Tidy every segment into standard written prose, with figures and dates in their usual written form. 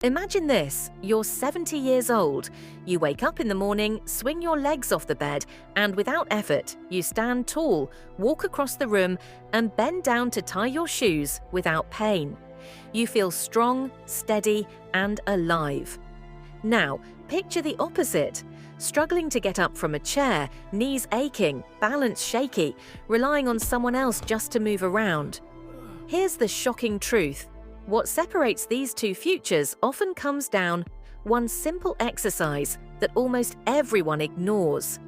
Imagine this, you're 70 years old. You wake up in the morning, swing your legs off the bed, and without effort, you stand tall, walk across the room, and bend down to tie your shoes without pain. You feel strong, steady, and alive. Now, picture the opposite. Struggling to get up from a chair, knees aching, balance shaky, relying on someone else just to move around. Here's the shocking truth. What separates these two futures often comes down one simple exercise that almost everyone ignores.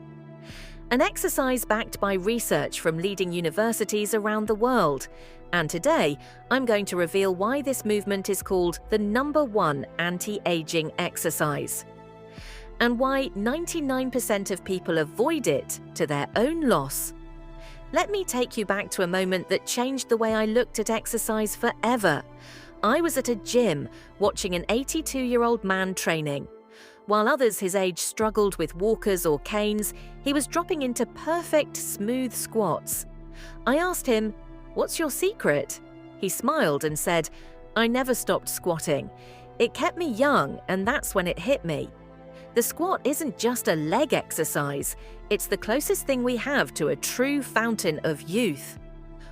An exercise backed by research from leading universities around the world. And today, I'm going to reveal why this movement is called the #1 anti-aging exercise, and why 99% of people avoid it to their own loss. Let me take you back to a moment that changed the way I looked at exercise forever. I was at a gym watching an 82-year-old man training. While others his age struggled with walkers or canes, he was dropping into perfect, smooth squats. I asked him, "What's your secret?" He smiled and said, "I never stopped squatting. It kept me young, and that's when it hit me. The squat isn't just a leg exercise, it's the closest thing we have to a true fountain of youth."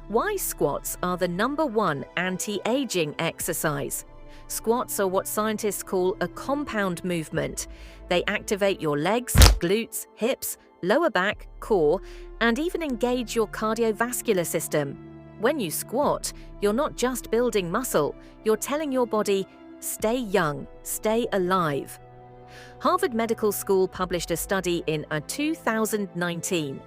Why squats are the #1 anti-aging exercise. Squats are what scientists call a compound movement. They activate your legs, glutes, hips, lower back, core, and even engage your cardiovascular system. When you squat, you're not just building muscle, you're telling your body, stay young, stay alive. Harvard Medical School published a study in 2019.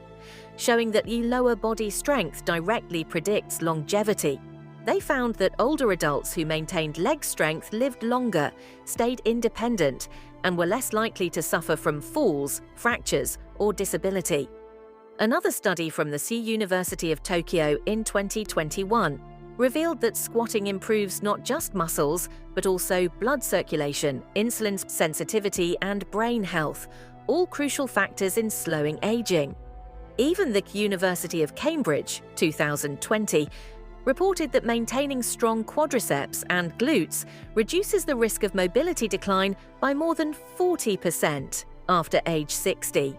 Showing that lower body strength directly predicts longevity. They found that older adults who maintained leg strength lived longer, stayed independent, and were less likely to suffer from falls, fractures, or disability. Another study from the University of Tokyo in 2021 revealed that squatting improves not just muscles, but also blood circulation, insulin sensitivity, and brain health, all crucial factors in slowing aging. Even the University of Cambridge, 2020, reported that maintaining strong quadriceps and glutes reduces the risk of mobility decline by more than 40% after age 60.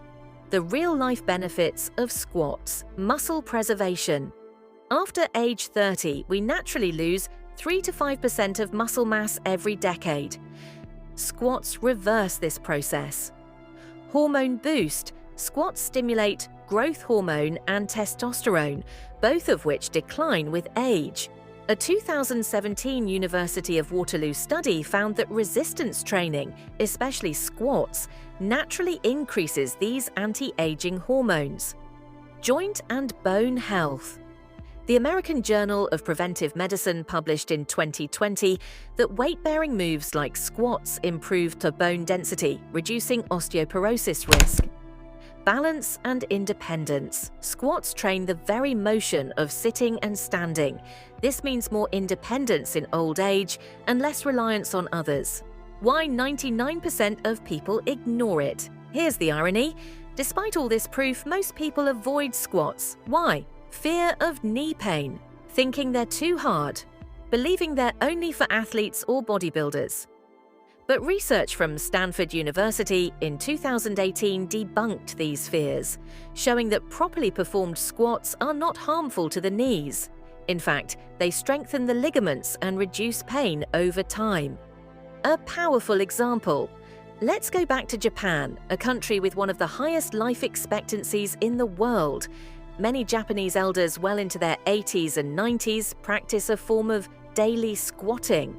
The real-life benefits of squats: muscle preservation. After age 30, we naturally lose 3 to 5% of muscle mass every decade. Squats reverse this process. Hormone boost. Squats stimulate growth hormone and testosterone, both of which decline with age. A 2017 University of Waterloo study found that resistance training, especially squats, naturally increases these anti-aging hormones. Joint and bone health. The American Journal of Preventive Medicine published in 2020 that weight-bearing moves like squats improve bone density, reducing osteoporosis risk. Balance and independence. Squats train the very motion of sitting and standing. This means more independence in old age and less reliance on others. Why 99% of people ignore it? Here's the irony. Despite all this proof, most people avoid squats. Why? Fear of knee pain, thinking they're too hard, believing they're only for athletes or bodybuilders. But research from Stanford University in 2018 debunked these fears, showing that properly performed squats are not harmful to the knees. In fact, they strengthen the ligaments and reduce pain over time. A powerful example. Let's go back to Japan, a country with one of the highest life expectancies in the world. Many Japanese elders well into their 80s and 90s practice a form of daily squatting.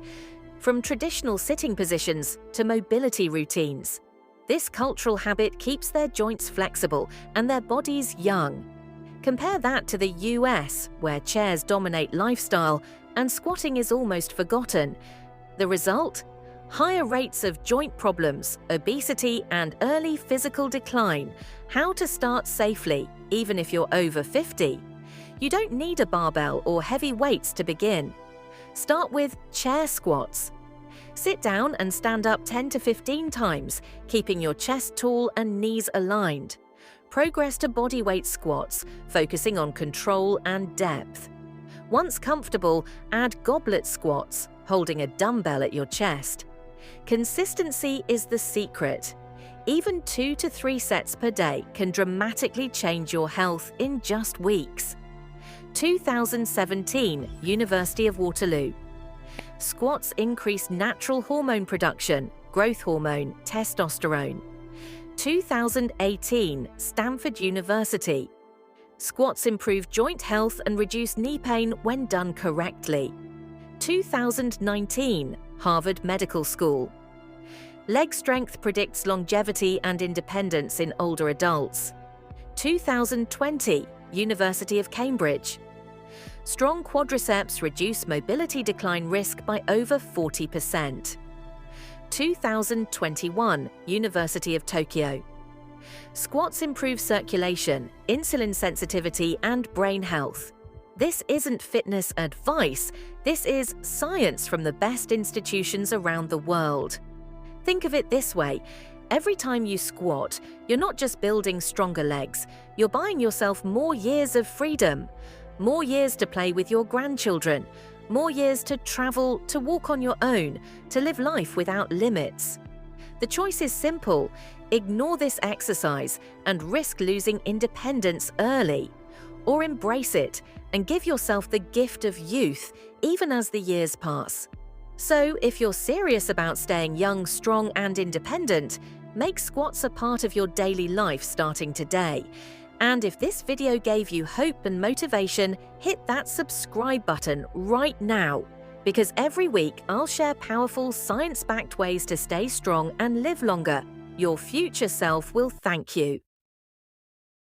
From traditional sitting positions to mobility routines. This cultural habit keeps their joints flexible and their bodies young. Compare that to the US, where chairs dominate lifestyle and squatting is almost forgotten. The result? Higher rates of joint problems, obesity, and early physical decline. How to start safely, even if you're over 50. You don't need a barbell or heavy weights to begin. Start with chair squats. Sit down and stand up 10 to 15 times, keeping your chest tall and knees aligned. Progress to bodyweight squats, focusing on control and depth. Once comfortable, add goblet squats, holding a dumbbell at your chest. Consistency is the secret. Even 2 to 3 sets per day can dramatically change your health in just weeks. 2017, University of Waterloo. Squats increase natural hormone production, growth hormone, testosterone. 2018, Stanford University. Squats improve joint health and reduce knee pain when done correctly. 2019, Harvard Medical School. Leg strength predicts longevity and independence in older adults. 2020, University of Cambridge. Strong quadriceps reduce mobility decline risk by over 40%. 2021, University of Tokyo. Squats improve circulation, insulin sensitivity, and brain health. This isn't fitness advice, this is science from the best institutions around the world. Think of it this way: every time you squat, you're not just building stronger legs, you're buying yourself more years of freedom, more years to play with your grandchildren, more years to travel, to walk on your own, to live life without limits. The choice is simple: ignore this exercise and risk losing independence early, or embrace it and give yourself the gift of youth even as the years pass. So, if you're serious about staying young, strong, and independent, make squats a part of your daily life starting today. And if this video gave you hope and motivation, hit that subscribe button right now, because every week I'll share powerful, science-backed ways to stay strong and live longer. Your future self will thank you.